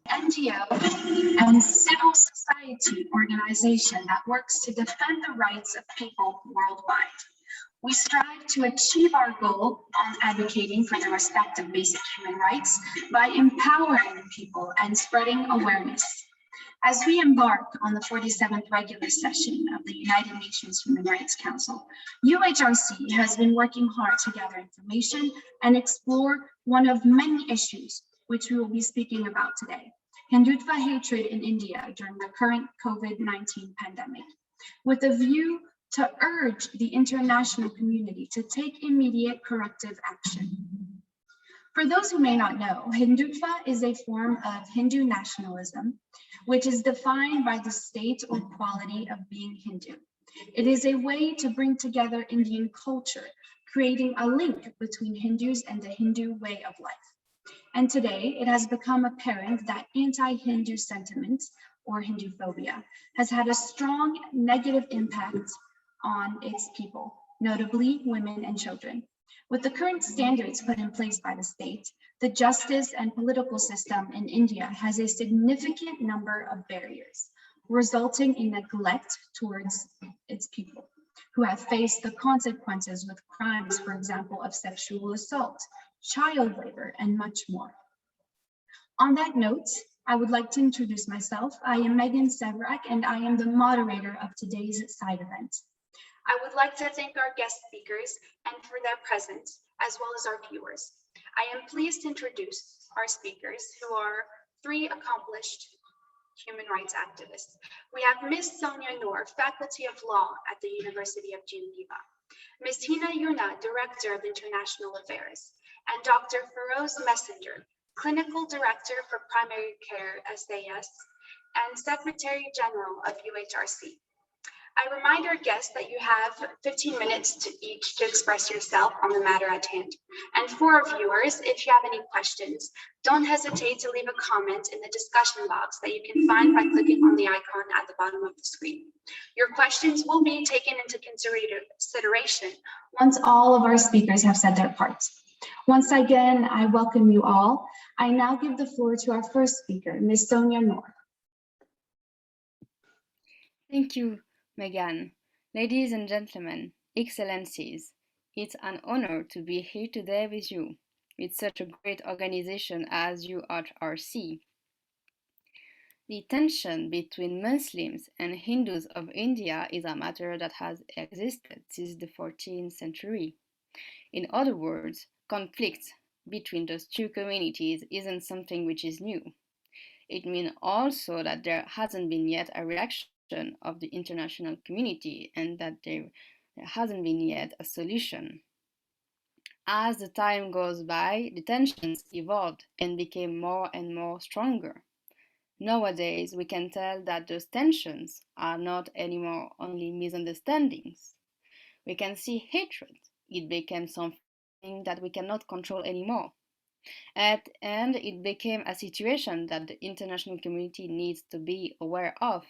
NGO and civil society organization that works to defend the rights of people worldwide. We strive to achieve our goal on advocating for the respect of basic human rights by empowering people and spreading awareness. As we embark on the 47th regular session of the United Nations Human Rights Council, UNHRC has been working hard to gather information and explore one of many issues which we will be speaking about today: Hindutva hatred in India during the current COVID-19 pandemic, with a view to urge the international community to take immediate corrective action. For those who may not know, Hindutva is a form of Hindu nationalism, which is defined by the state or quality of being Hindu. It is a way to bring together Indian culture, creating a link between Hindus and the Hindu way of life. And today, it has become apparent that anti-Hindu sentiment, or Hinduphobia, has had a strong negative impact on its people, notably women and children. With the current standards put in place by the state, the justice and political system in India has a significant number of barriers, resulting in neglect towards its people, who have faced the consequences with crimes, for example, of sexual assault, child labor, and much more. On that note, I would like to introduce myself. I am Megan Severak, and I am the moderator of today's side event. I would like to thank our guest speakers and for their presence, as well as our viewers. I am pleased to introduce our speakers, who are three accomplished human rights activists. We have Ms. Sonia Moore, Faculty of Law at the University of Geneva, Ms. Hina Yuna, Director of International Affairs, and Dr. Feroz Messenger, Clinical Director for Primary Care, SAS, and Secretary General of UNHRC. I remind our guests that you have 15 minutes to each to express yourself on the matter at hand. And for our viewers, if you have any questions, don't hesitate to leave a comment in the discussion box that you can find by clicking on the icon at the bottom of the screen. Your questions will be taken into consideration once all of our speakers have said their parts. Once again, I welcome you all. I now give the floor to our first speaker, Ms. Sonia Moore. Thank you, Megan. Ladies and gentlemen, excellencies, it's an honor to be here today with you, with such a great organization as UNHRC. The tension between Muslims and Hindus of India is a matter that has existed since the 14th century. In other words, conflict between those two communities isn't something which is new. It means also that there hasn't been yet a reaction of the international community and that there hasn't been yet a solution. As the time goes by, the tensions evolved and became more and more stronger. Nowadays, we can tell that those tensions are not anymore only misunderstandings. We can see hatred. It became something that we cannot control anymore. And it became a situation that the international community needs to be aware of.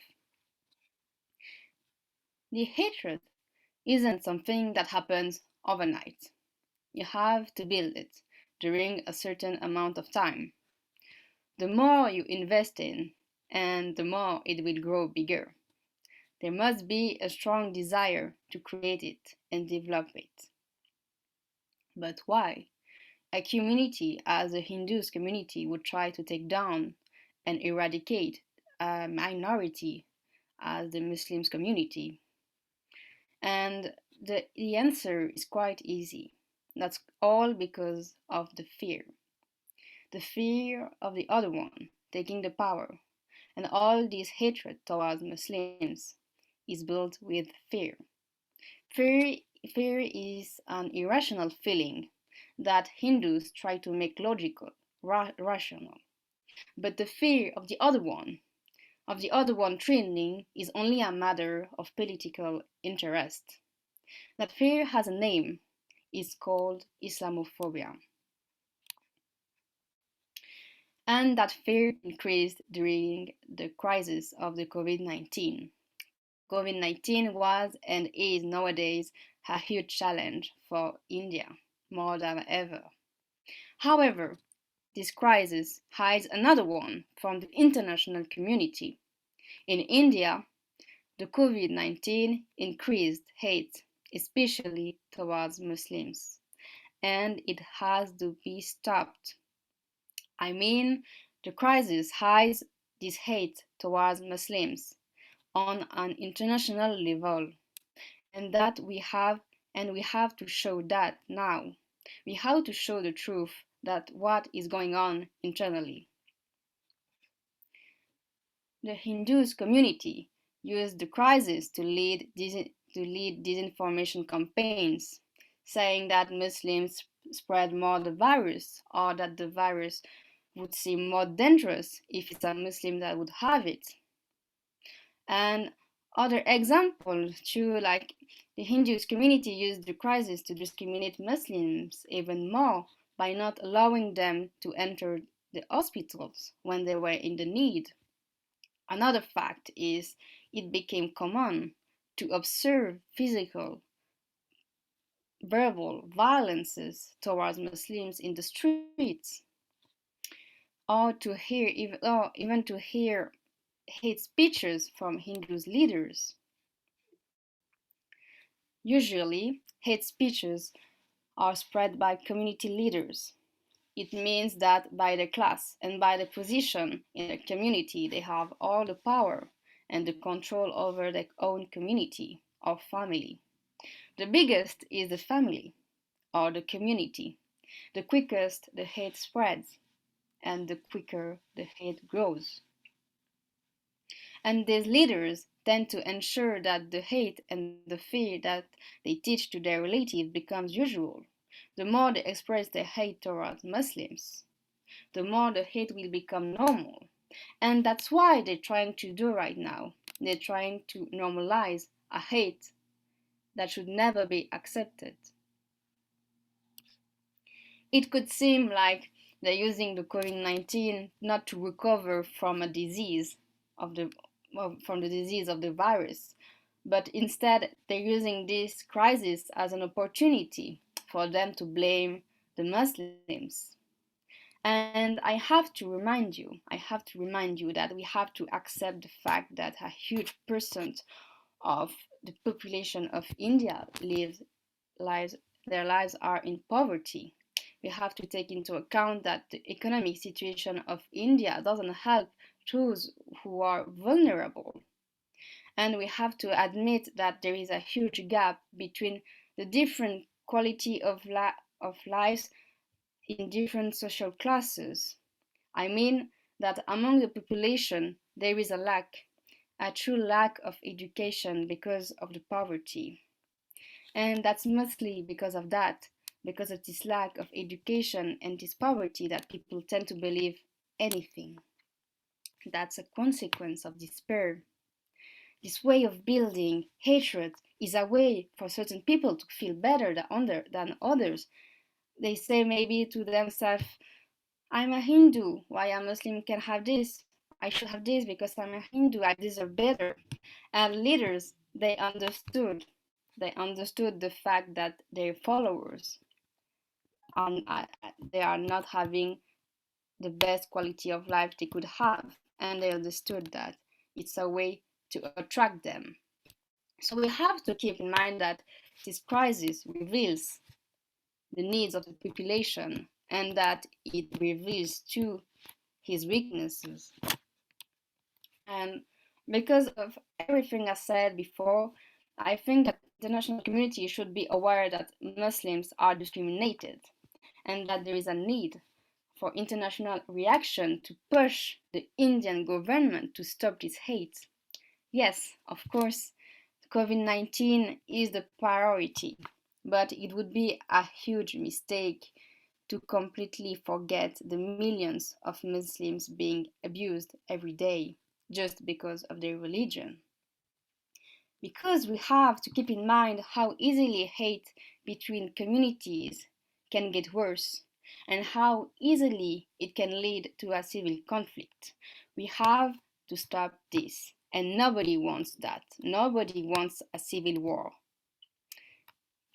The hatred isn't something that happens overnight. You have to build it during a certain amount of time. The more you invest in, and the more it will grow bigger. There must be a strong desire to create it and develop it. But why? A community as the Hindus community would try to take down and eradicate a minority as the Muslims community. And the answer is quite easy. That's all because of the fear. The fear of the other one taking the power. And all this hatred towards Muslims is built with fear. Fear is an irrational feeling that Hindus try to make logical, rational. But the fear of the other one training is only a matter of political interest. That fear has a name. It's called Islamophobia. And that fear increased during the crisis of the COVID-19. COVID-19 was and is nowadays a huge challenge for India, more than ever. However, this crisis hides another one from the international community. In India, the COVID-19 increased hate, especially towards Muslims, and it has to be stopped. I mean, the crisis hides this hate towards Muslims on an international level, and that we have to show that now. We have to show the truth that what is going on internally. The Hindus community used the crisis to lead disinformation campaigns, saying that Muslims spread more the virus, or that the virus would seem more dangerous if it's a Muslim that would have it. And other examples too, like the Hindus community used the crisis to discriminate Muslims even more by not allowing them to enter the hospitals when they were in the need. Another fact is it became common to observe physical, verbal violences towards Muslims in the streets, or even to hear hate speeches from Hindu leaders. Usually, hate speeches are spread by community leaders. It means that by their class and by their position in the community, they have all the power and the control over their own community or family. The biggest is the family or the community. The quickest the hate spreads, and the quicker the hate grows. And these leaders tend to ensure that the hate and the fear that they teach to their relatives becomes usual. The more they express their hate towards Muslims, the more the hate will become normal. And that's why they're trying to do right now. They're trying to normalize a hate that should never be accepted. It could seem like they're using the COVID-19 not to recover from a disease from the disease of the virus, but instead they're using this crisis as an opportunity for them to blame the Muslims. And I have to remind you that we have to accept the fact that a huge percent of the population of India their lives are in poverty. We have to take into account that the economic situation of India doesn't help those who are vulnerable. And we have to admit that there is a huge gap between the different quality of lives in different social classes. I mean that among the population there is a true lack of education because of the poverty. And that's mostly because of this lack of education and this poverty, that people tend to believe anything. That's a consequence of despair. This way of building hatred is a way for certain people to feel better than others. They say maybe to themselves, I'm a Hindu, why a Muslim can have this? I should have this because I'm a Hindu, I deserve better. And leaders, they understood the fact that their followers they are not having the best quality of life they could have, and they understood that it's a way to attract them. So we have to keep in mind that this crisis reveals the needs of the population and that it reveals too his weaknesses. And because of everything I said before, I think that the international community should be aware that Muslims are discriminated and that there is a need for international reaction to push the Indian government to stop this hate. Yes, of course, COVID-19 is the priority, but it would be a huge mistake to completely forget the millions of Muslims being abused every day just because of their religion. Because we have to keep in mind how easily hate between communities can get worse and how easily it can lead to a civil conflict. We have to stop this, and nobody wants that. Nobody wants a civil war.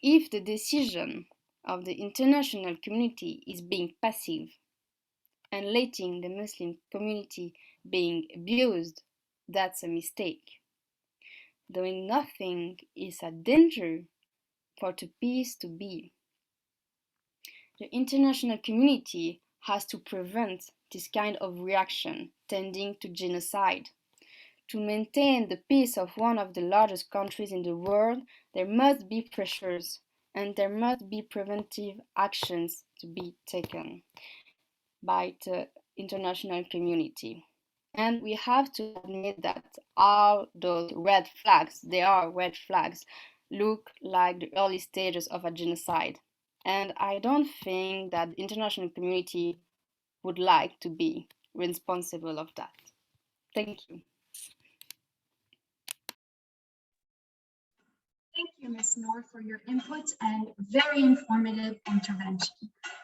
If the decision of the international community is being passive, and letting the Muslim community being abused, that's a mistake. Doing nothing is a danger for the peace to be. The international community has to prevent this kind of reaction tending to genocide. To maintain the peace of one of the largest countries in the world, there must be pressures and there must be preventive actions to be taken by the international community. And we have to admit that all those red flags, they are red flags, look like the early stages of a genocide. And I don't think that the international community would like to be responsible of that. Thank you. Thank you, Ms. Moore, for your input and very informative intervention,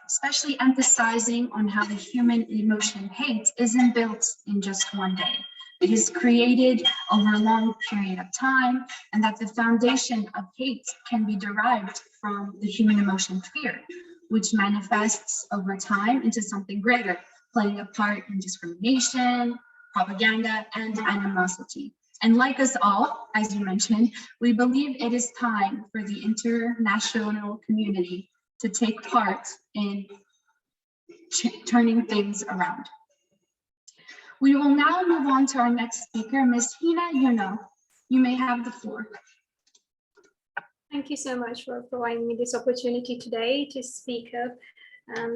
especially emphasizing on how the human emotion hate isn't built in just one day. It is created over a long period of time, and that the foundation of hate can be derived from the human emotion fear, which manifests over time into something greater, playing a part in discrimination, propaganda, and animosity. And like us all, as you mentioned, we believe it is time for the international community to take part in turning things around. We will now move on to our next speaker, Ms. Hina Yuno. You may have the floor. Thank you so much for providing me this opportunity today to speak up.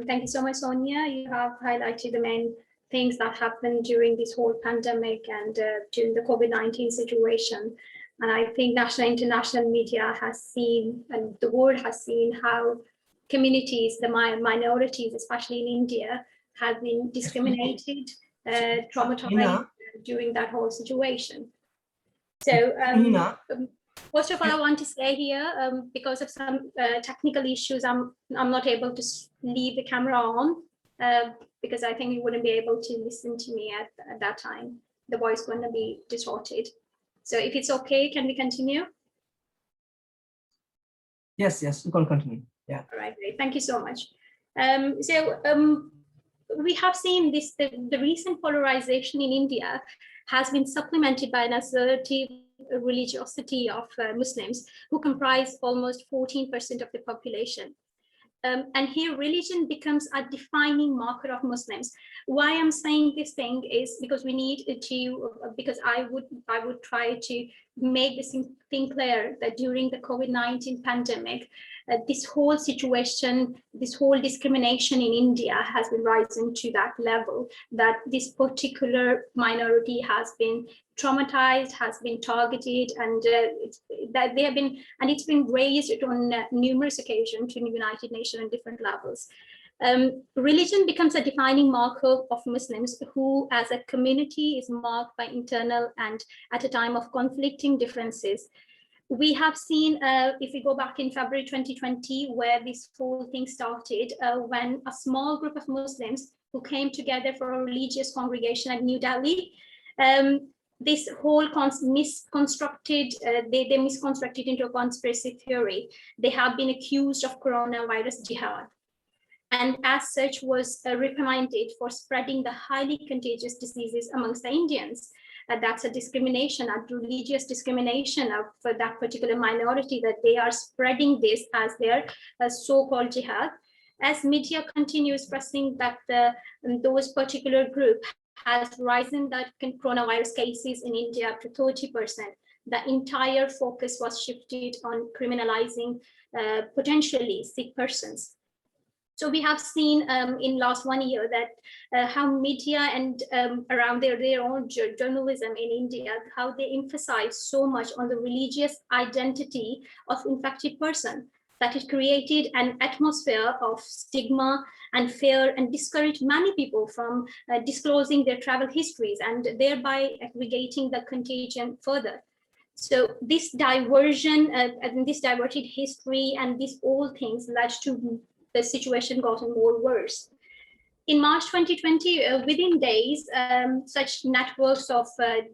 Thank you so much, Sonia. You have highlighted the main things that happened during this whole pandemic and during the COVID-19 situation. And I think national and international media has seen, and the world has seen, how communities, the minorities, especially in India, have been discriminated, traumatized during that whole situation. So first of all, I want to say here, because of some technical issues, I'm not able to leave the camera on, because I think you wouldn't be able to listen to me at that time. The voice is going to be distorted. So if it's okay, can we continue? Yes, you can continue. Yeah. All right, great. Thank you so much. We have seen this, the recent polarization in India has been supplemented by an assertive religiosity of Muslims, who comprise almost 14% of the population. And here religion becomes a defining marker of Muslims. Why I'm saying this thing is because we need to, because I would try to make this thing clear that during the COVID-19 pandemic, this whole situation, this whole discrimination in India has been rising to that level, that this particular minority has been traumatized, has been targeted, and that they have been, and it's been raised on numerous occasions to the United Nations on different levels. Religion becomes a defining marker of Muslims who, as a community, is marked by internal and at a time of conflicting differences. We have seen, if we go back in February 2020, where this whole thing started, when a small group of Muslims who came together for a religious congregation at New Delhi, this whole misconstructed, they misconstructed into a conspiracy theory. They have been accused of coronavirus jihad, and as such was reprimanded for spreading the highly contagious diseases amongst the Indians. That's a discrimination, a religious discrimination for that particular minority, that they are spreading this as their so-called jihad. As media continues pressing that those particular group has risen that coronavirus cases in India up to 30%, the entire focus was shifted on criminalizing potentially sick persons. So we have seen in last 1 year that how media and around their own journalism in India, how they emphasize so much on the religious identity of infected person, that it created an atmosphere of stigma and fear and discouraged many people from disclosing their travel histories and thereby aggregating the contagion further. So this diversion and this diverted history and these all things led to the situation gotten more worse. In March 2020, within days, such networks of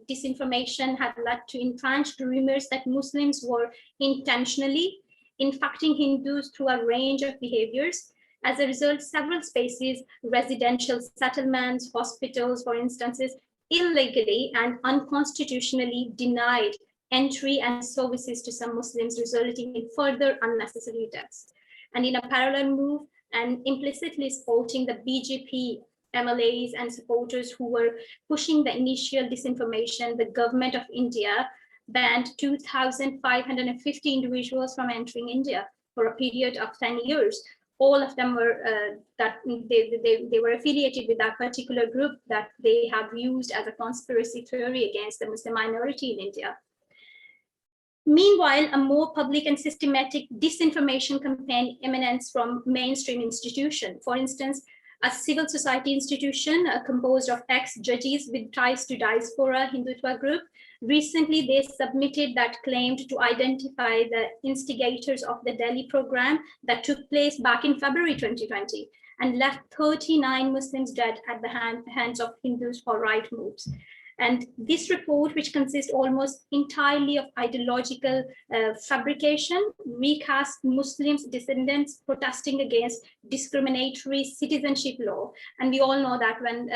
disinformation had led to entrenched rumors that Muslims were intentionally infecting Hindus through a range of behaviors. As a result, several spaces, residential settlements, hospitals, for instance, illegally and unconstitutionally denied entry and services to some Muslims, resulting in further unnecessary deaths. And in a parallel move, and implicitly supporting the BJP MLAs and supporters who were pushing the initial disinformation, the government of India banned 2,550 individuals from entering India for a period of 10 years. All of them were that they were affiliated with that particular group that they have used as a conspiracy theory against the Muslim minority in India. Meanwhile, a more public and systematic disinformation campaign emanates from mainstream institutions. For instance, a civil society institution composed of ex-judges with ties to diaspora Hindutva group. Recently, they submitted that claimed to identify the instigators of the Delhi program that took place back in February 2020 and left 39 Muslims dead at the hands of Hindus for right moves. And this report, which consists almost entirely of ideological fabrication, recast Muslims, descendants protesting against discriminatory citizenship law. And we all know that when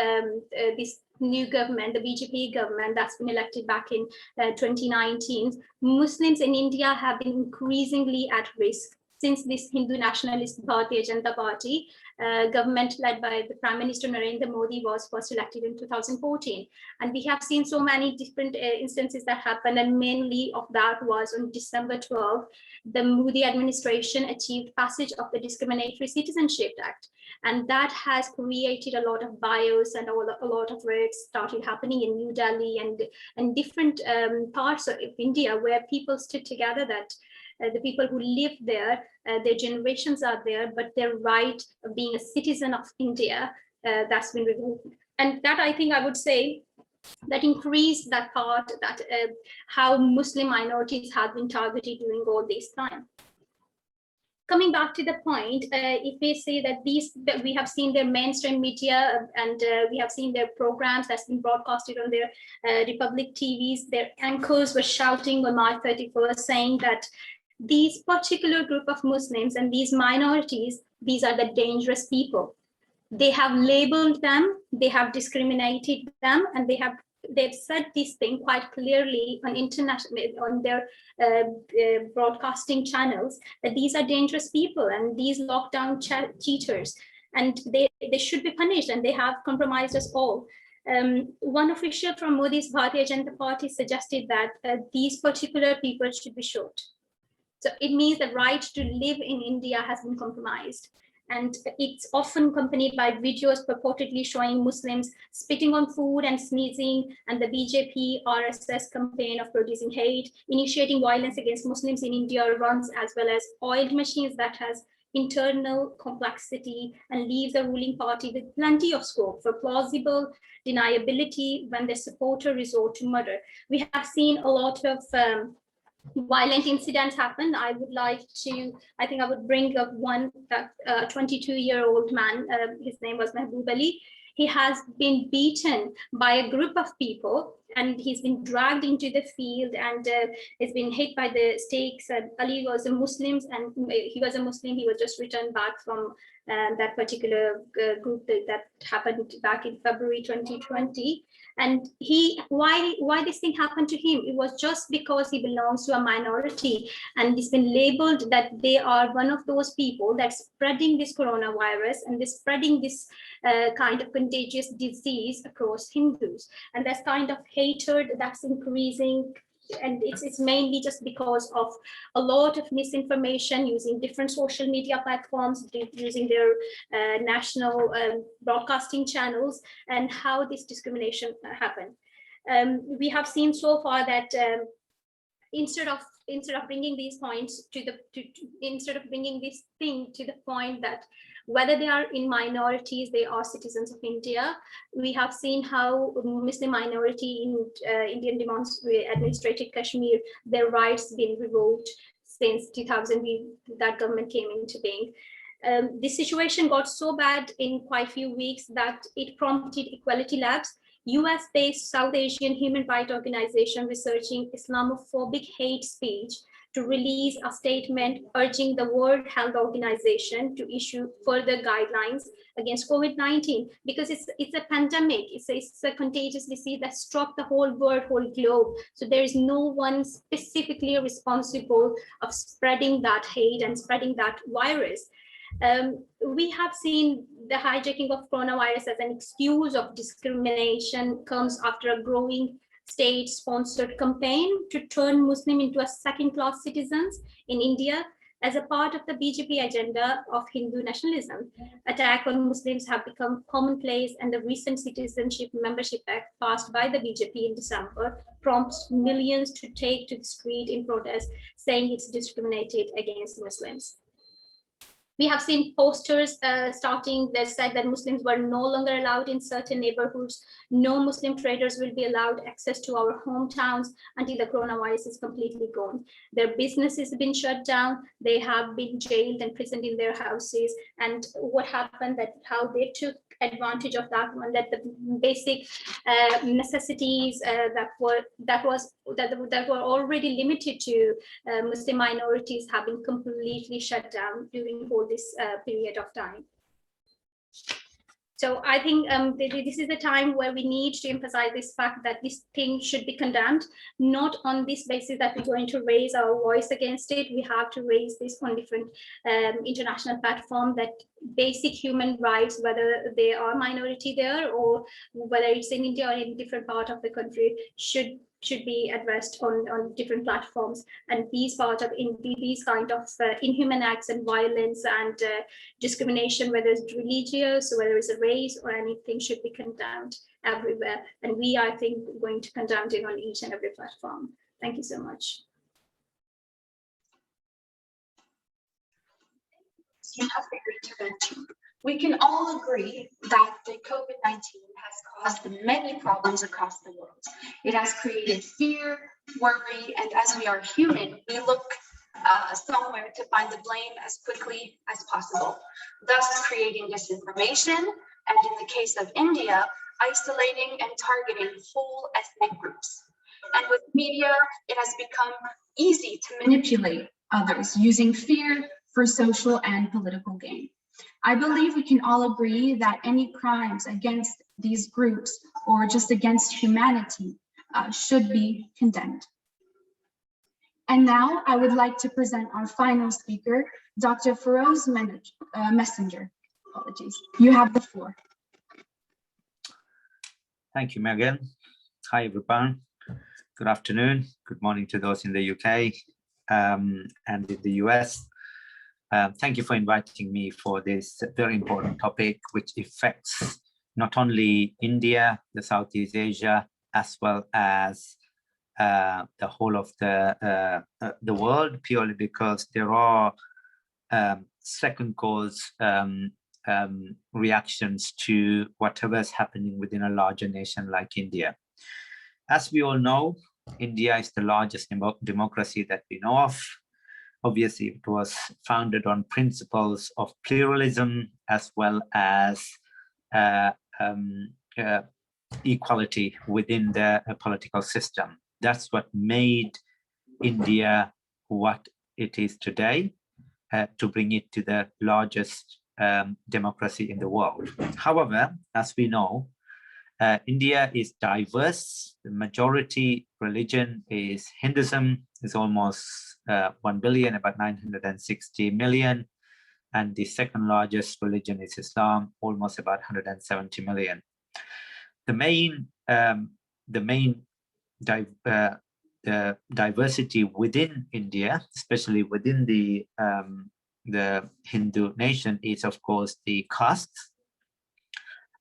this new government, the BJP government that's been elected back in 2019, Muslims in India have been increasingly at risk since this Hindu nationalist Bharatiya Janata Party government led by the Prime Minister Narendra Modi was first elected in 2014. And we have seen so many different instances that happened, and mainly of that was on December 12, the Modi administration achieved passage of the Discriminatory Citizenship Act. And that has created a lot of bias, and a lot of riots started happening in New Delhi and different parts of India where people stood together that the people who live there, their generations are there, but their right of being a citizen of India, that's been removed. And that, I think I would say, that increased that part, that how Muslim minorities have been targeted during all this time. Coming back to the point, if we say that we have seen their mainstream media and we have seen their programs that's been broadcasted on their Republic TVs, their anchors were shouting on March 31st saying that these particular group of Muslims and these minorities, these are the dangerous people. They have labeled them, they have discriminated them, and they've said this thing quite clearly on international, on their broadcasting channels, that these are dangerous people and these lockdown cheaters, and they should be punished, and they have compromised us all. One official from Modi's Bharatiya Janata Party suggested that these particular people should be shot. So it means the right to live in India has been compromised. And it's often accompanied by videos purportedly showing Muslims spitting on food and sneezing, and the Bjp RSS campaign of producing hate, initiating violence against Muslims in India runs as well as oiled machines that has internal complexity and leave the ruling party with plenty of scope for plausible deniability when the supporter resort to murder. We have seen a lot of violent incidents happen. I think I would bring up one, that 22-year-old man, his name was Mahbub Ali. He has been beaten by a group of people, and he's been dragged into the field and he's been hit by the stakes. Ali was a Muslim, and he was a Muslim. He was just returned back from that particular group that happened back in February 2020. And why this thing happened to him? It was just because he belongs to a minority, and it's been labeled that they are one of those people that's spreading this coronavirus and they're spreading this kind of contagious disease across Hindus. And that's kind of hatred that's increasing. And it's mainly just because of a lot of misinformation using different social media platforms, using their national broadcasting channels, and how this discrimination happened. We have seen so far that instead of bringing these points instead of bringing this thing to the point that whether they are in minorities, they are citizens of India, we have seen how Muslim minority in Indian administrated Kashmir, their rights been revoked since 2000 that government came into being. This situation got so bad in quite a few weeks that it prompted Equality Labs, US-based South Asian human rights organization researching Islamophobic hate speech, to release a statement urging the World Health Organization to issue further guidelines against COVID-19, because it's a pandemic, it's a contagious disease that struck the whole world, whole globe. So there is no one specifically responsible of spreading that hate and spreading that virus. We have seen the hijacking of coronavirus as an excuse of discrimination comes after a growing state-sponsored campaign to turn Muslim into a second-class citizens in India as a part of the BJP agenda of Hindu nationalism. Attack on Muslims have become commonplace, and the recent Citizenship Membership Act passed by the BJP in December prompts millions to take to the street in protest, saying it's discriminated against Muslims. We have seen posters starting that said that Muslims were no longer allowed in certain neighborhoods. No Muslim traders will be allowed access to our hometowns until the coronavirus is completely gone. Their businesses have been shut down. They have been jailed and imprisoned in their houses. And what happened, that how they took advantage of that one, that the basic necessities that were already limited to Muslim minorities have been completely shut down during all this period of time. So I think this is the time where we need to emphasize this fact that this thing should be condemned, not on this basis that we're going to raise our voice against it. We have to raise this on different international platform, that basic human rights, whether they are minority there or whether it's in India or in different part of the country, should be addressed on different platforms. And these kind of inhuman acts and violence and discrimination, whether it's religious, whether it's a race or anything, should be condemned everywhere. And we, I think, are going to condemn it on each and every platform. Thank you so much. You have your intervention. We can all agree that the COVID-19 has caused many problems across the world. It has created fear, worry, and as we are human, we look somewhere to find the blame as quickly as possible, thus creating disinformation, and in the case of India, isolating and targeting whole ethnic groups. And with media, it has become easy to manipulate others using fear for social and political gain. I believe we can all agree that any crimes against these groups or just against humanity should be condemned. And now I would like to present our final speaker, Dr. Feroz Messenger. Apologies. You have the floor. Thank you, Megan. Hi, everyone. Good afternoon. Good morning to those in the UK and in the US. Thank you for inviting me for this very important topic, which affects not only India, the Southeast Asia, as well as the whole of the world, purely because there are second cause reactions to whatever is happening within a larger nation like India. As we all know, India is the largest democracy that we know of. Obviously, it was founded on principles of pluralism as well as equality within the political system. That's what made India what it is today, to bring it to the largest democracy in the world. However, as we know, India is diverse. The majority religion is Hinduism, is almost 1 billion, about 960 million. And the second largest religion is Islam, almost about 170 million. The main diversity within India, especially within the Hindu nation, is of course the castes.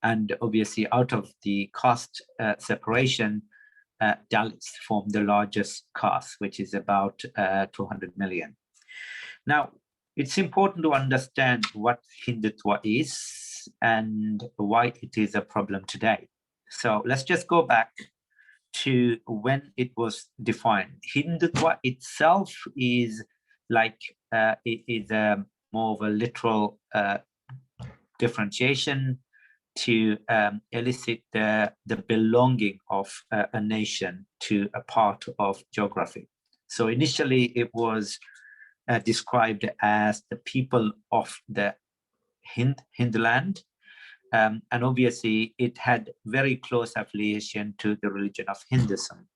And obviously out of the caste separation, Dalits form the largest caste, which is about 200 million. Now, it's important to understand what Hindutva is and why it is a problem today. So let's just go back to when it was defined. Hindutva itself is like, it is more of a literal differentiation to elicit the belonging of a nation to a part of geography. So initially it was described as the people of the Hinduland, and obviously it had very close affiliation to the religion of Hinduism,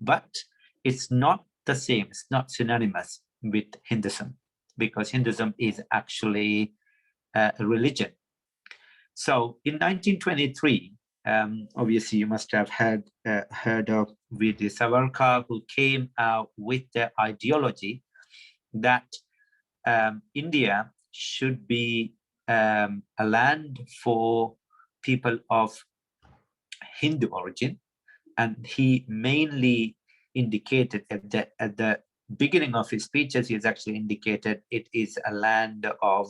but it's not the same, it's not synonymous with Hinduism, because Hinduism is actually a religion. So in 1923, obviously you must have heard of Veer Savarkar, who came out with the ideology that India should be a land for people of Hindu origin, and he mainly indicated at the beginning of his speeches, he has actually indicated it is a land of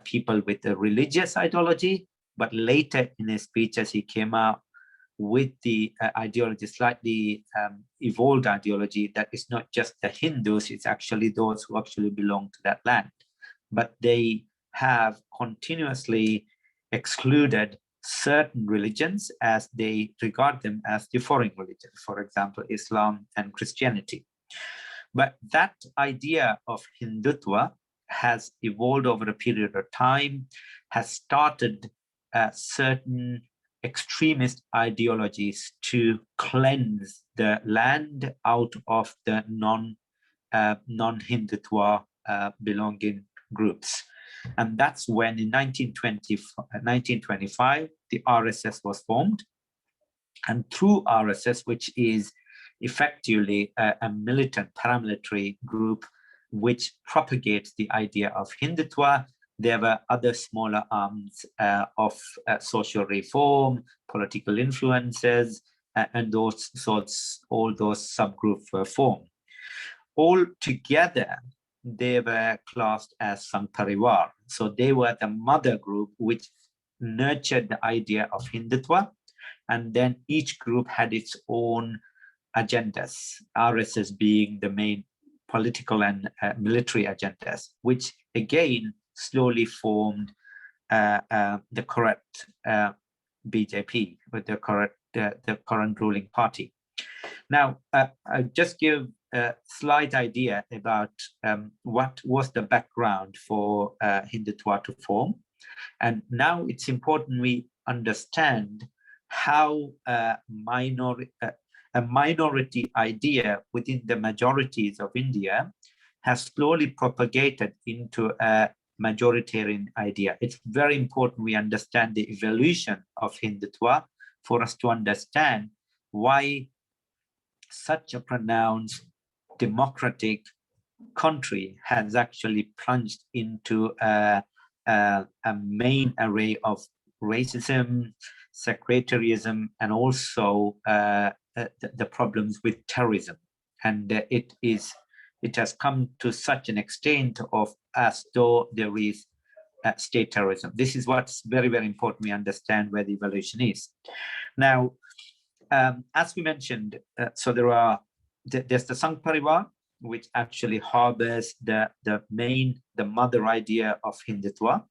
people with a religious ideology, but later in his speeches he came out with the ideology, slightly evolved ideology, that it's not just the Hindus, it's actually those who actually belong to that land. But they have continuously excluded certain religions as they regard them as the foreign religions, for example, Islam and Christianity. But that idea of Hindutva has evolved over a period of time, has started certain extremist ideologies to cleanse the land out of the non-Hindutva belonging groups. And that's when in 1925, the RSS was formed. And through RSS, which is effectively a militant paramilitary group which propagates the idea of Hindutva, there were other smaller arms of social reform, political influences, and all those subgroups were formed. All together, they were classed as Sangh Parivar. So they were the mother group which nurtured the idea of Hindutva, and then each group had its own agendas, RSS being the main political and military agendas, which again slowly formed the correct BJP, with the current ruling party. Now, I'll just give a slight idea about what was the background for Hindutva to form. And now it's important we understand how a minority idea within the majorities of India has slowly propagated into a majoritarian idea. It's very important we understand the evolution of Hindutva for us to understand why such a pronounced democratic country has actually plunged into a main array of racism, sectarianism, and also the problems with terrorism. And it has come to such an extent of as though there is state terrorism. This is what's very, very important we understand where the evolution is. Now, as we mentioned, so there's the Sangh Parivar, which actually harbors the mother idea of Hindutva.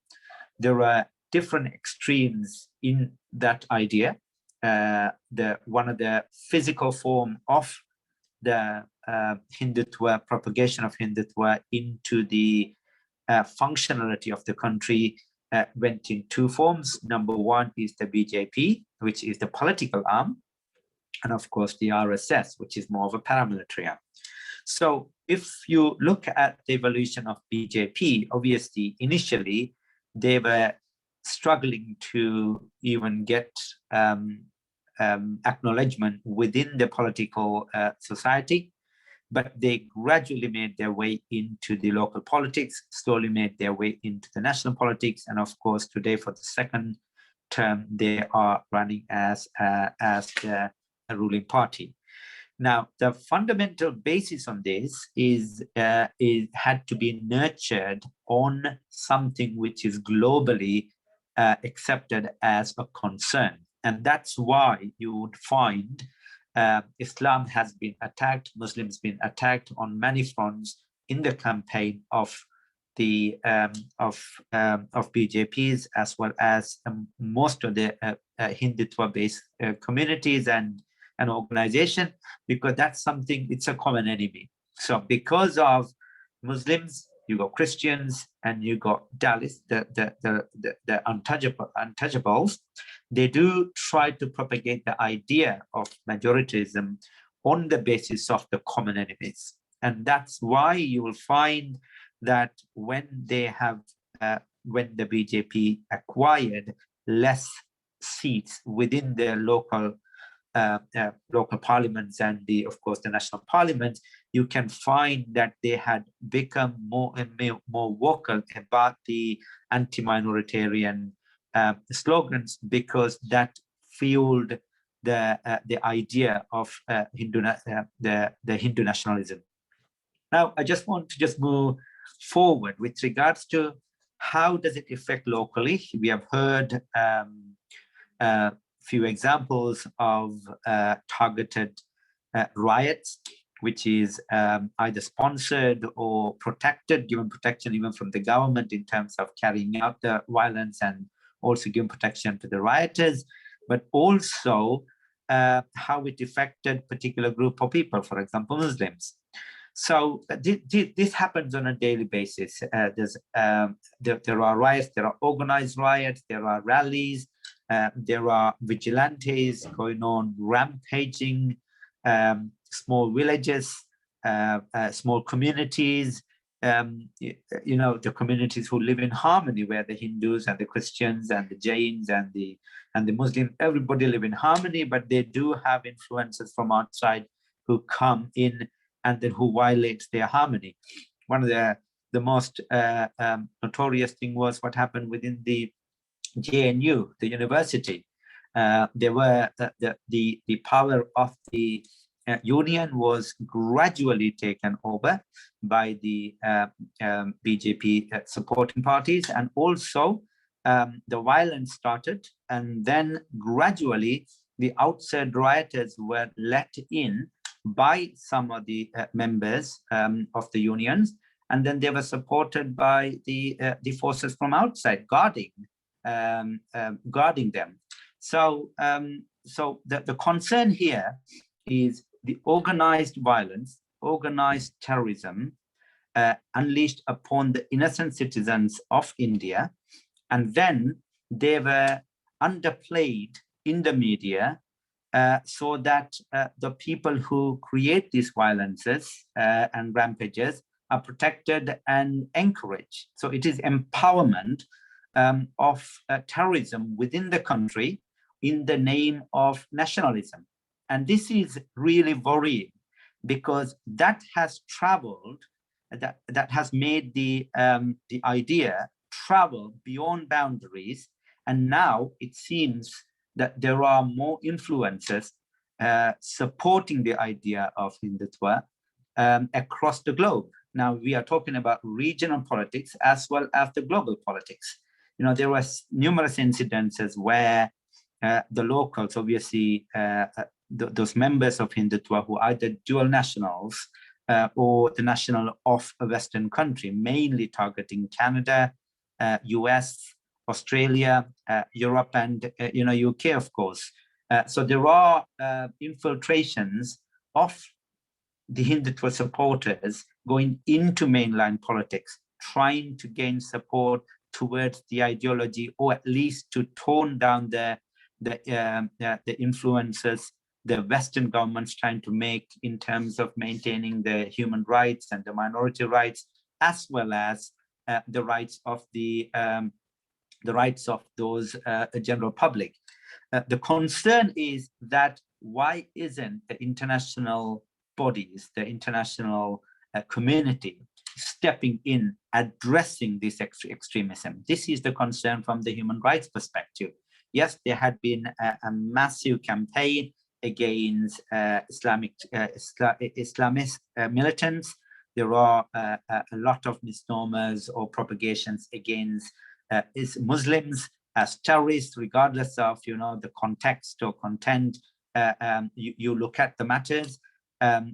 There are different extremes in that idea. One of the physical form of the Hindutva, propagation of Hindutva into the functionality of the country went in two forms. Number one is the BJP, which is the political arm, and of course the RSS, which is more of a paramilitary arm. So if you look at the evolution of BJP, obviously initially they were struggling to even get acknowledgement within the political society, but they gradually made their way into the local politics, slowly made their way into the national politics, and of course today for the second term they are running as the ruling party. Now, the fundamental basis on this is had to be nurtured on something which is globally accepted as a concern. And that's why you would find Islam has been attacked, Muslims been attacked on many fronts in the campaign of the of BJPs, as well as most of the Hindutva-based communities and an organization, because that's something, it's a common enemy. So because of Muslims, you got Christians and you got Dalits, the untouchables, they do try to propagate the idea of majoritarianism on the basis of the common enemies. And that's why you will find that when they have, when the BJP acquired less seats within their local parliaments and of course the national parliament, you can find that they had become more and more vocal about the anti-minoritarian slogans, because that fueled the idea of the Hindu nationalism. Now, I just want to move forward with regards to how does it affect locally. We have heard few examples of targeted riots, which is either sponsored or protected, given protection even from the government in terms of carrying out the violence, and also given protection to the rioters, but also how it affected particular group of people, for example, Muslims. So this happens on a daily basis. There are riots, there are organized riots, there are rallies, there are vigilantes going on, rampaging, small villages, small communities, you know, the communities who live in harmony, where the Hindus and the Christians and the Jains and the Muslims, everybody live in harmony, but they do have influences from outside who come in and then who violates their harmony. One of the most notorious thing was what happened within the JNU, the university. There were the power of the union was gradually taken over by the BJP supporting parties, and also the violence started, and then gradually the outside rioters were let in by some of the members of the unions, and then they were supported by the forces from outside guarding them. So the concern here is the organized violence, organized terrorism unleashed upon the innocent citizens of India, and then they were underplayed in the media so that the people who create these violences and rampages are protected and encouraged. So it is empowerment of terrorism within the country in the name of nationalism. And this is really worrying, because that has traveled, that has made the idea travel beyond boundaries. And now it seems that there are more influences supporting the idea of Hindutva across the globe. Now we are talking about regional politics as well as the global politics. You know, there was numerous incidences where the locals, obviously, those members of Hindutva who are either dual nationals or the national of a Western country, mainly targeting Canada, US, Australia, Europe, and UK, of course. So there are infiltrations of the Hindutva supporters going into mainline politics, trying to gain support towards the ideology, or at least to tone down the influences the Western governments trying to make in terms of maintaining the human rights and the minority rights, as well as the rights of those general public. The concern is that why isn't the international bodies, the international community stepping in, addressing this extremism? This is the concern from the human rights perspective. Yes, there had been a massive campaign against Islamist militants. There are a lot of misnomers or propagations against Muslims as terrorists, regardless of the context or content. You look at the matters.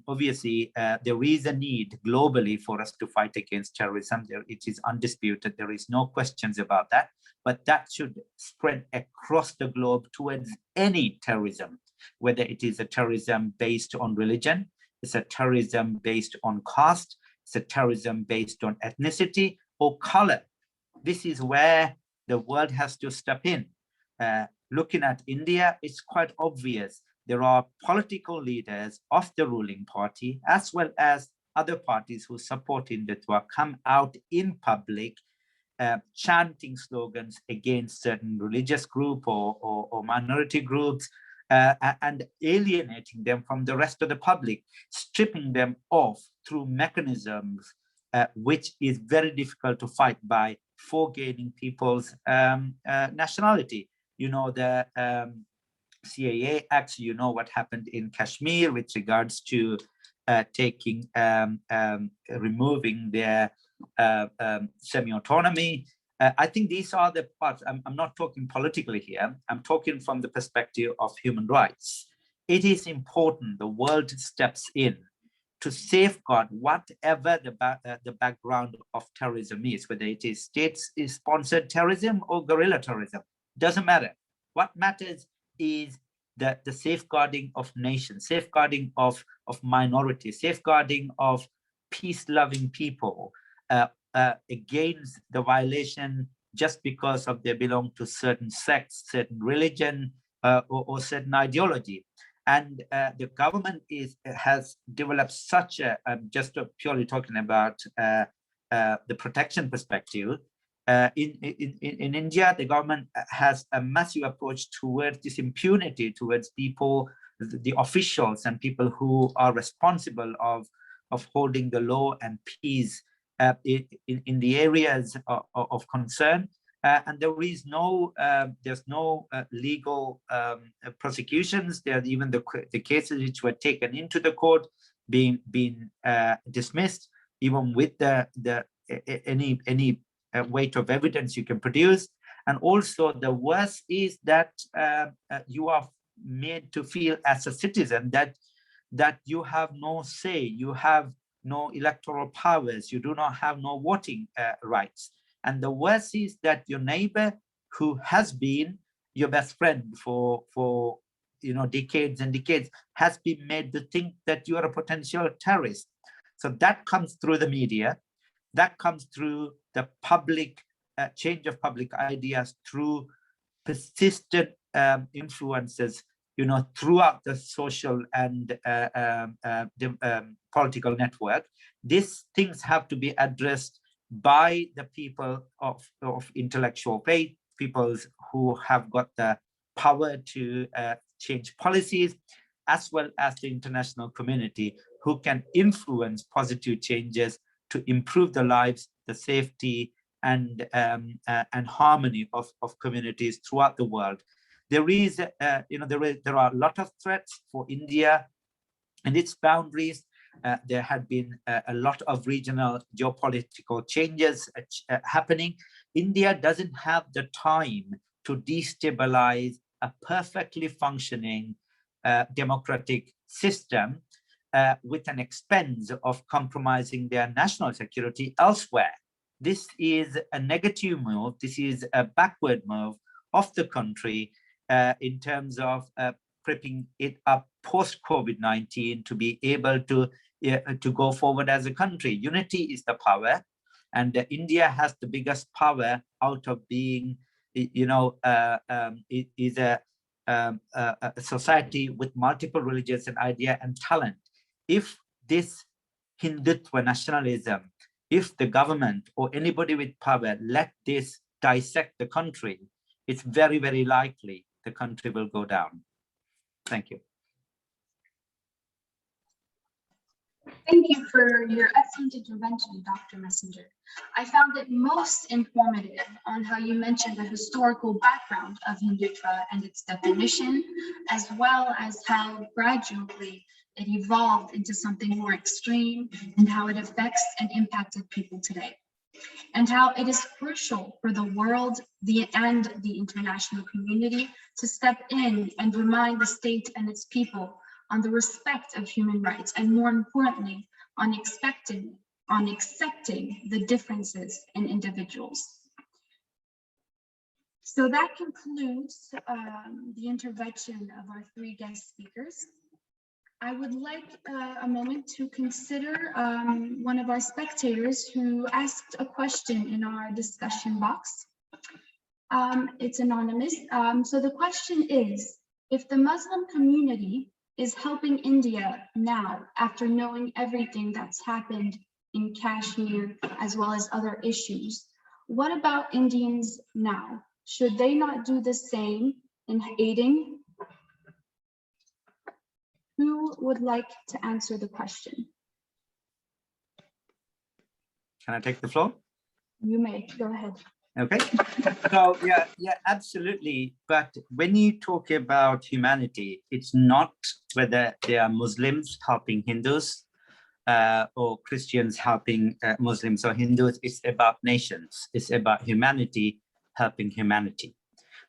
Obviously, there is a need globally for us to fight against terrorism. It is undisputed. There is no questions about that. But that should spread across the globe towards any terrorism, whether it is a terrorism based on religion, It's a terrorism based on caste. It's a terrorism based on ethnicity or color. This is where the world has to step in. Looking at India, it's quite obvious. There are political leaders of the ruling party, as well as other parties who support Hindutva, come out in public chanting slogans against certain religious group or minority groups, and alienating them from the rest of the public, stripping them off through mechanisms which is very difficult to fight by forgaining people's nationality. You know, the CAA Act, you know what happened in Kashmir with regards to removing their semi-autonomy. I think these are the parts. I'm not talking politically here. I'm talking from the perspective of human rights. It is important the world steps in to safeguard whatever the background of terrorism is, whether it is state-sponsored terrorism or guerrilla terrorism. Doesn't matter. What matters is the safeguarding of nations, safeguarding of minorities, safeguarding of peace-loving people against the violation just because of they belong to certain sects, certain religion, or certain ideology. And the government has developed such a, just purely talking about the protection perspective. In India, the government has a massive approach towards this impunity, towards people, the officials and people who are responsible of holding the law and peace in the areas of concern. And there is no, there's no legal prosecutions. There are even the cases which were taken into the court being dismissed, even with any weight of evidence you can produce. And also the worst is that you are made to feel as a citizen that you have no say, you have no electoral powers, you do not have no voting rights. And the worst is that your neighbor, who has been your best friend for decades and decades, has been made to think that you are a potential terrorist. So that comes through the media, that comes through the public change of public ideas, through persistent influences, throughout the social and political network. These things have to be addressed by the people of intellectual faith, people who have got the power to change policies, as well as the international community who can influence positive changes to improve the lives, the safety, and harmony of communities throughout the world. There is, there are a lot of threats for India and its boundaries. There had been a lot of regional geopolitical changes happening. India doesn't have the time to destabilize a perfectly functioning democratic system with an expense of compromising their national security elsewhere. This is a negative move. This is a backward move of the country in terms of prepping it up post-COVID-19 to be able to go forward as a country. Unity is the power, and India has the biggest power out of being, it is a society with multiple religions and idea and talent. If this Hindutva nationalism, if the government or anybody with power let this dissect the country, it's very, very likely the country will go down. Thank you. Thank you for your excellent intervention, Dr. Messenger. I found it most informative on how you mentioned the historical background of Hindutva and its definition, as well as how gradually it evolved into something more extreme and how it affects and impacted people today, and how it is crucial for the world and the international community to step in and remind the state and its people on the respect of human rights, and more importantly, on accepting the differences in individuals. So that concludes the intervention of our three guest speakers. I would like a moment to consider one of our spectators who asked a question in our discussion box. It's anonymous. So the question is, if the Muslim community is helping India now after knowing everything that's happened in Kashmir as well as other issues, what about Indians now? Should they not do the same in aiding? Who would like to answer the question? Can I take the floor? You may, go ahead. Okay, so yeah, absolutely. But when you talk about humanity, it's not whether they are Muslims helping Hindus or Christians helping Muslims or Hindus. It's about nations. It's about humanity helping humanity.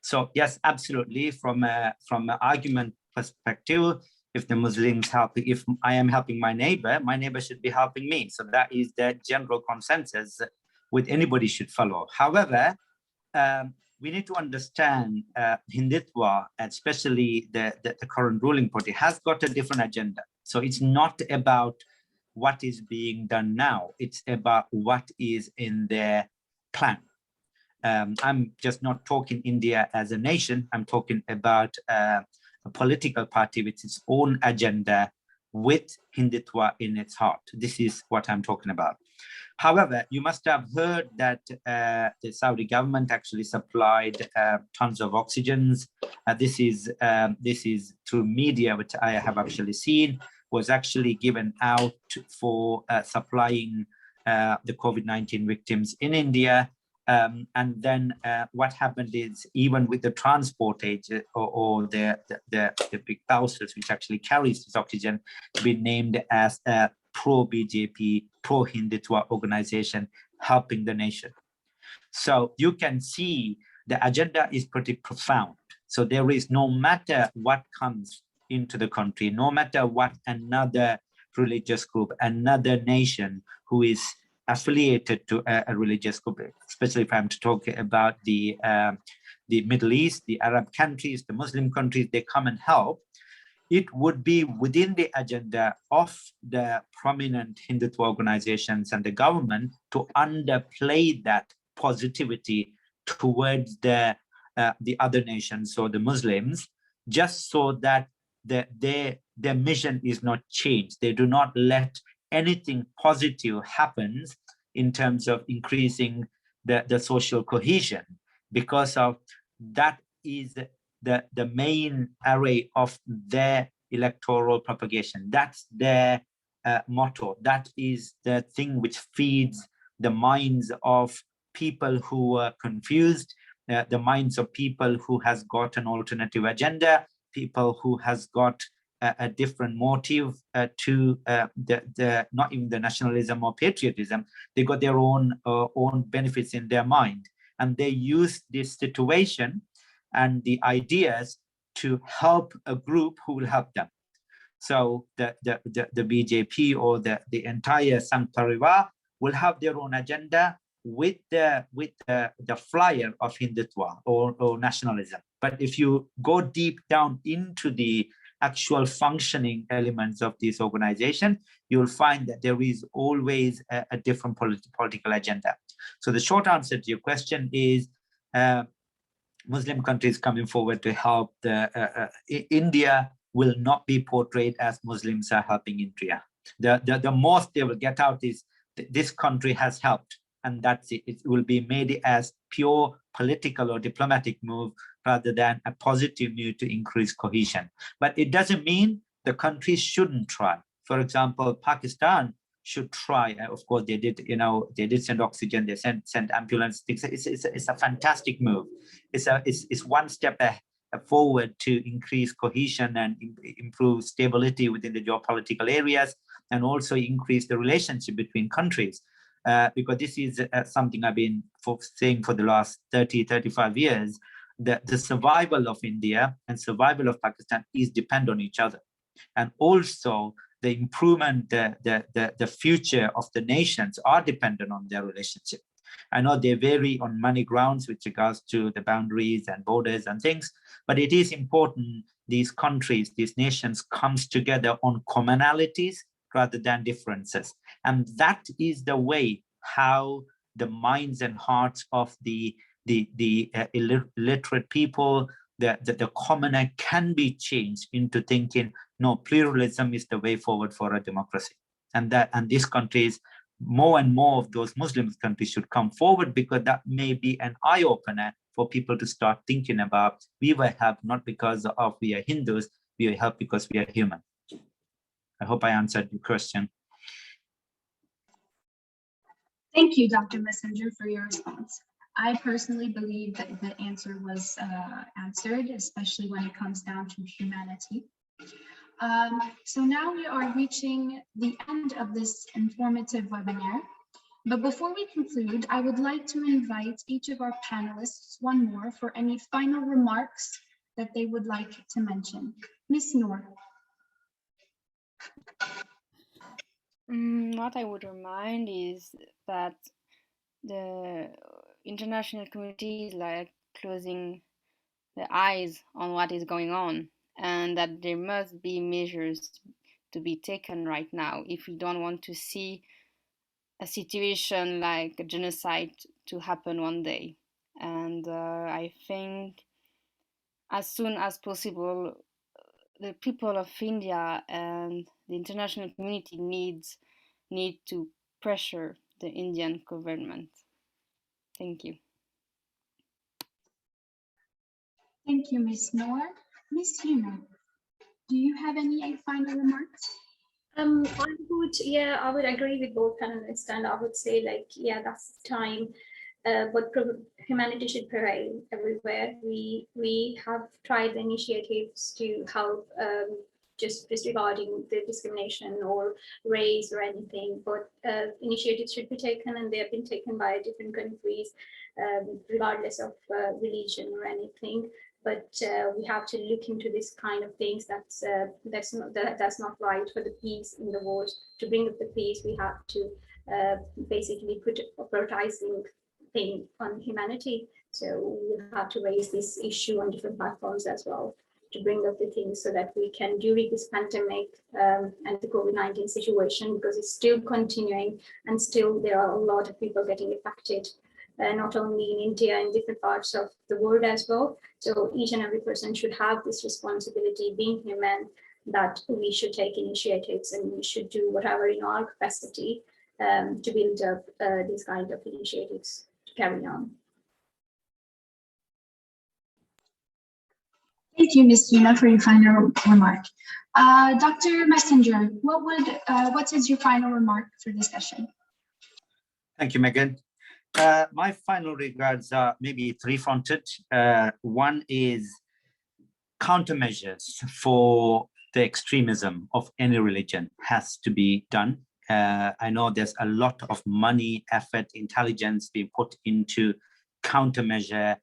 So yes, absolutely. From an argument perspective, if the Muslims if I am helping my neighbor should be helping me. So that is the general consensus with anybody should follow. However, we need to understand Hindutva, especially the current ruling party, has got a different agenda. So it's not about what is being done now. It's about what is in their plan. I'm just not talking India as a nation. I'm talking about a political party with its own agenda with Hindutva in its heart. This is what I'm talking about. However, you must have heard that the Saudi government actually supplied tons of oxygens. This is through media, which I have actually seen, was actually given out for supplying the COVID-19 victims in India. And then what happened is, even with the transport agent or the big buses which actually carries this oxygen, been named as a pro-BJP, pro-Hindutva organization helping the nation. So you can see the agenda is pretty profound. So there is, no matter what comes into the country, no matter what another religious group, another nation who is affiliated to a religious group, especially if I'm talking about the Middle East, the Arab countries, the Muslim countries, they come and help. It would be within the agenda of the prominent Hindutva organizations and the government to underplay that positivity towards the other nations or the Muslims, just so that their mission is not changed. They do not let anything positive happens in terms of increasing the social cohesion, because of that is the main array of their electoral propagation. That's their motto. That is the thing which feeds the minds of people who are confused, the minds of people who has got an alternative agenda, people who has got a different motive to the not even the nationalism or patriotism. They got their own benefits in their mind, and they use this situation and the ideas to help a group who will help them. So the BJP or the entire Sangh Parivar will have their own agenda with the flyer of Hindutva or nationalism. But if you go deep down into the actual functioning elements of this organization, you'll find that there is always a different political agenda. So the short answer to your question is Muslim countries coming forward to help India will not be portrayed as Muslims are helping India. The most they will get out is this country has helped, and that's it. It will be made as pure political or diplomatic move rather than a positive move to increase cohesion. But it doesn't mean the countries shouldn't try. For example, Pakistan should try. Of course, they did. They did send oxygen. They sent ambulance. It's a fantastic move. It's one step forward to increase cohesion and improve stability within the geopolitical areas, and also increase the relationship between countries. Because this is something I've been saying for the last 35 years, that the survival of India and survival of Pakistan is depend on each other. And also the improvement, the future of the nations are dependent on their relationship. I know they vary on many grounds with regards to the boundaries and borders and things, but it is important these countries, these nations comes together on commonalities rather than differences. And that is the way how the minds and hearts of the illiterate people, the commoner, can be changed into thinking, no, pluralism is the way forward for a democracy. And these countries, more and more of those Muslim countries should come forward, because that may be an eye-opener for people to start thinking about, we were helped not because of we are Hindus, we were helped because we are human. I hope I answered your question. Thank you, Dr. Messenger, for your response. I personally believe that the answer was answered, especially when it comes down to humanity. So now we are reaching the end of this informative webinar. But before we conclude, I would like to invite each of our panelists one more for any final remarks that they would like to mention. Ms. Noor. What I would remind is that the international community is like closing their eyes on what is going on, and that there must be measures to be taken right now if we don't want to see a situation like a genocide to happen one day. And I think as soon as possible, the people of India and the international community need to pressure the Indian government. Thank you. Thank you, Ms. Noor. Ms. Yuna, do you have any final remarks? I would agree with both panelists, and I would say, like, yeah, that's time. But humanity should prevail everywhere. We have tried the initiatives to help, just disregarding the discrimination or race or anything, but initiatives should be taken, and they have been taken by different countries, regardless of religion or anything. But we have to look into this kind of things. That's not right for the peace in the world. To bring up the peace, we have to basically put a prioritizing thing on humanity. So we have to raise this issue on different platforms as well, to bring up the things so that we can, during this pandemic and the COVID-19 situation, because it's still continuing and still there are a lot of people getting affected, not only in India, in different parts of the world as well. So each and every person should have this responsibility, being human, that we should take initiatives and we should do whatever in our capacity to build up these kind of initiatives to carry on. Thank you, Ms. Yuna, for your final remark. Dr. Messenger, what is your final remark for this session? Thank you, Megan. My final regards are maybe three-fronted. One is countermeasures for the extremism of any religion has to be done. I know there's a lot of money, effort, intelligence being put into countermeasure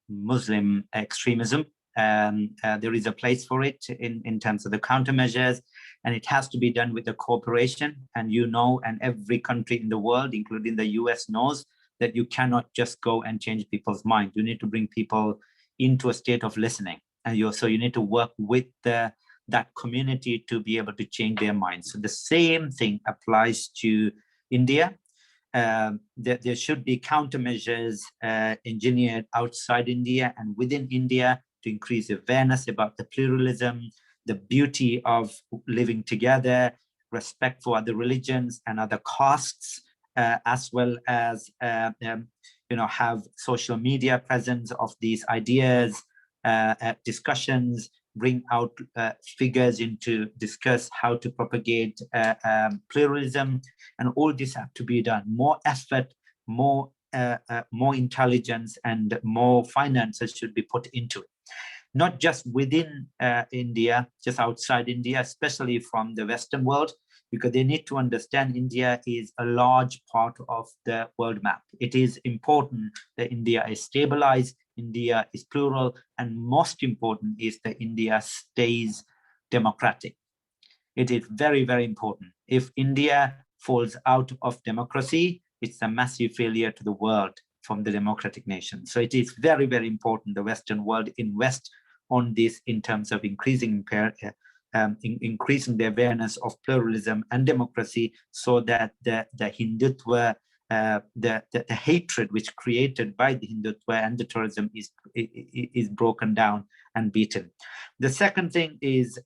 Muslim extremism. There is a place for it in terms of the countermeasures, and it has to be done with the cooperation. And and every country in the world, including the US, knows that you cannot just go and change people's mind. You need to bring people into a state of listening, and so you need to work with that community to be able to change their minds. So the same thing applies to India. There should be countermeasures engineered outside India and within India to increase awareness about the pluralism, the beauty of living together, respect for other religions and other castes, as well as have social media presence of these ideas, discussions, bring out figures in to discuss how to propagate pluralism, and all this have to be done. More effort, more intelligence, and more finances should be put into it. Not just within India, just outside India, especially from the Western world, because they need to understand India is a large part of the world map. It is important that India is stabilized, India is plural, and most important is that India stays democratic. It is very, very important. If India falls out of democracy, it's a massive failure to the world from the democratic nation. So it is very, very important the Western world invest on this in terms of increasing the awareness of pluralism and democracy, so that the Hindutva, the hatred which created by the Hindutva and the terrorism is broken down and beaten. The second thing is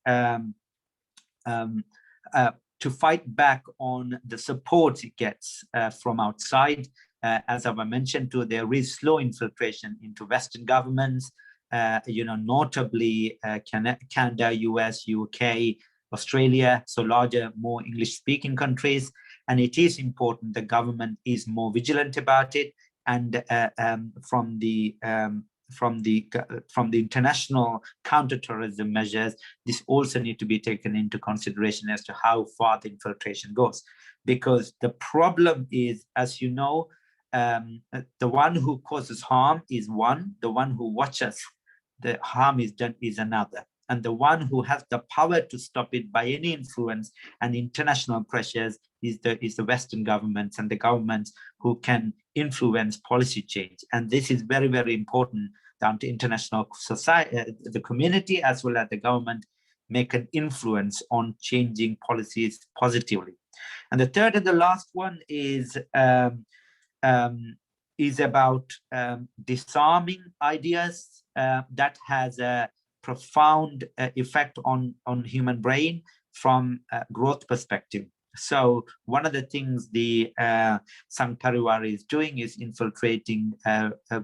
to fight back on the support it gets from outside. As I mentioned too, there is slow infiltration into Western governments, notably Canada, US, UK, Australia, so larger, more English-speaking countries. And it is important the government is more vigilant about it. And from the international counterterrorism measures, this also need to be taken into consideration as to how far the infiltration goes. Because the problem is, as you know, the one who causes harm is one, the one who watches the harm is done is another. And the one who has the power to stop it by any influence and international pressures is the Western governments and the governments who can influence policy change. And this is very, very important down to international society, the community, as well as the government, make an influence on changing policies positively. And the third and the last one is about disarming ideas that has a profound effect on human brain from a growth perspective. So one of the things the Sangh Parivar is doing is infiltrating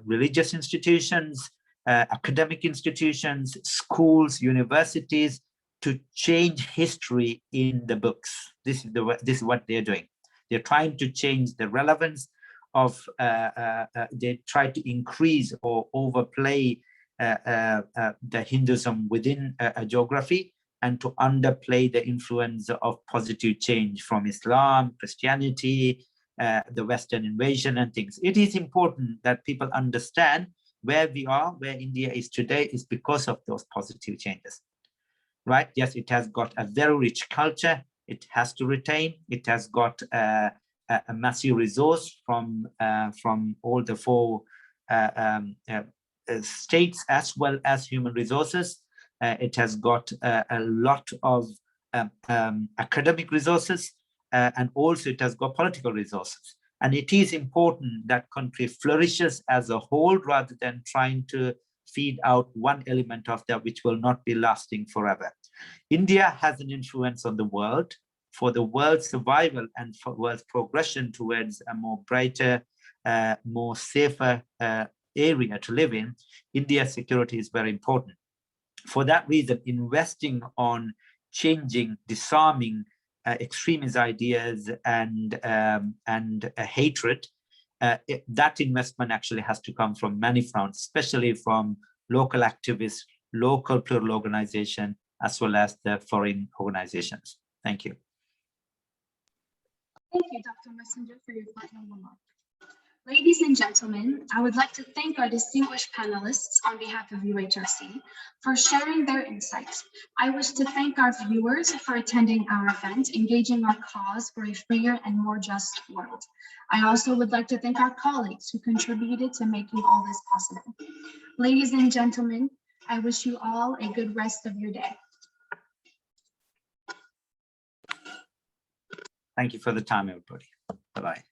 religious institutions, academic institutions, schools, universities, to change history in the books. This is what they're doing. They're trying to change the relevance of, they try to increase or overplay the Hinduism within a geography, and to underplay the influence of positive change from Islam, Christianity, the Western invasion and things. It is important that people understand where we are, where India is today, is because of those positive changes, right? Yes, it has got a very rich culture. It has to retain. It has got a massive resource from all the four states, as well as human resources. It has got a lot of academic resources, and also it has got political resources. And it is important that country flourishes as a whole, rather than trying to feed out one element of that which will not be lasting forever. India has an influence on the world. For the world's survival and for world's progression towards a more brighter, more safer area to live in, India's security is very important. For that reason, investing on changing, disarming extremist ideas and hatred, that investment actually has to come from many fronts, especially from local activists, local plural organization, as well as the foreign organizations. Thank you. Thank you, Dr. Messenger, for your final remark. Ladies and gentlemen, I would like to thank our distinguished panelists on behalf of UNHRC for sharing their insights. I wish to thank our viewers for attending our event, engaging our cause for a freer and more just world. I also would like to thank our colleagues who contributed to making all this possible. Ladies and gentlemen, I wish you all a good rest of your day. Thank you for the time, everybody. Bye-bye.